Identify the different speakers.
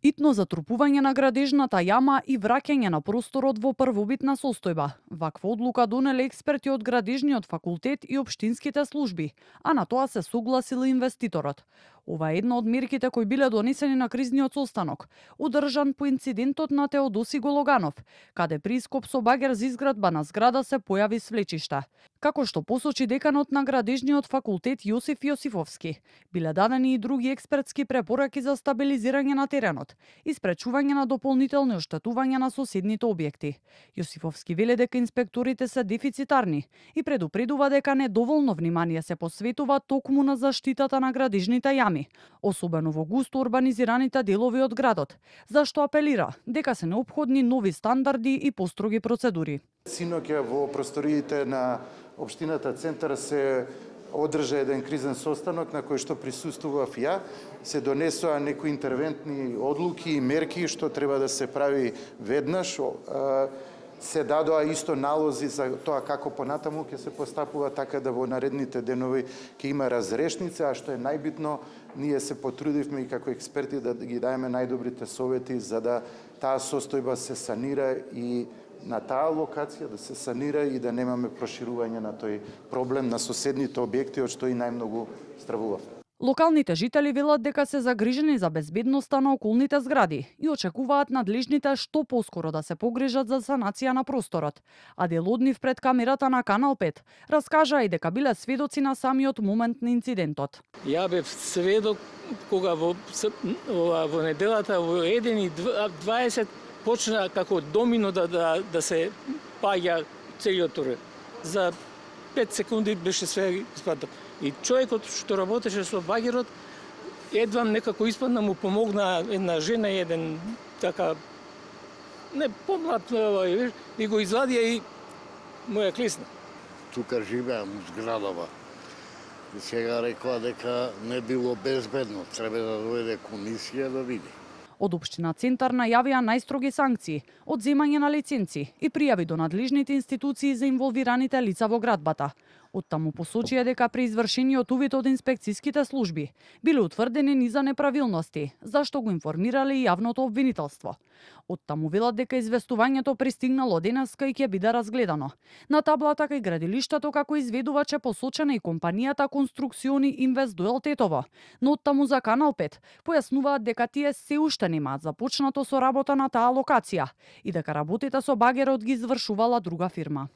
Speaker 1: Итно затрупување на градежната јама и враќање на просторот во првобитна состојба. Ваква одлука донеле експерти од градежниот факултет и општинските служби, а на тоа се согласил и инвеститорот. Ова е една од мерките кои биле донесени на кризниот состанок, одржан по инцидентот на Теодоси Гологанов, каде при ископ со багер за изградба на зграда се појави свлечишта. Како што посочи деканот на градежниот факултет Јосиф Јосифовски, биле дадени и други експертски препораки за стабилизирање на теренот и спречување на дополнителни оштетувања на соседните објекти. Јосифовски вели дека инспекторите се дефицитарни и предупредува дека недоволно внимание се посветува токму на заштитата на градежните јами, особено во густо урбанизираните делови од градот, зашто апелира дека се неопходни нови стандарди и построги процедури.
Speaker 2: Синоќа во просториите на општината Центар се одржа еден кризен состанок на кој што присуствував ја, се донесоа некои интервентни одлуки и мерки што треба да се прави веднаш. Се дадоа исто налози за тоа како понатаму ќе се постапува, така да во наредните денови ќе има разрешница, а што е најбитно, ние се потрудивме и како експерти да ги даеме најдобрите совети за да таа состојба се санира и на таа локација да се санира и да немаме проширување на тој проблем на соседните објекти, од што и најмногу стравував.
Speaker 1: Локалните жители велат дека се загрижени за безбедноста на околните згради и очекуваат надлежните што поскоро да се погрижат за санација на просторот. А дел од нив пред камерата на Канал 5 раскажаа и дека биле сведоци на самиот момент на инцидентот.
Speaker 3: Ја бев сведок кога во неделата во 1:20 почна како домино да се паѓа целиот турен. За 5 секунди беше све испадна. И човекот што работеше со багерот, едвам некако испадна, му помогна една жена и еден така не помлад и го извадија и му ја клисна.
Speaker 4: Тука живеам у зградава. И сега рекоа дека не било безбедно, треба да дојде комисија да види.
Speaker 1: Од општина Центар најавија најстроги санкции, одземање на лиценци и пријави до надлежните институции за инволвираните лица во градбата. Оттаму посочија дека при извршениот увид од инспекцијските служби биле утврдени низа неправилности, зашто го информирале и јавното обвинителство. Оттаму велат дека известувањето пристигнало денеска и ќе биде разгледано. На таблата кај градилиштето како изведуваче посочена и компанијата Конструкциони Инвест Дуел Тетово, но оттаму за Канал 5 појаснуваат дека тие се уште немаат започнато со работа на таа локација и дека работите со багерот ги извршувала друга фирма.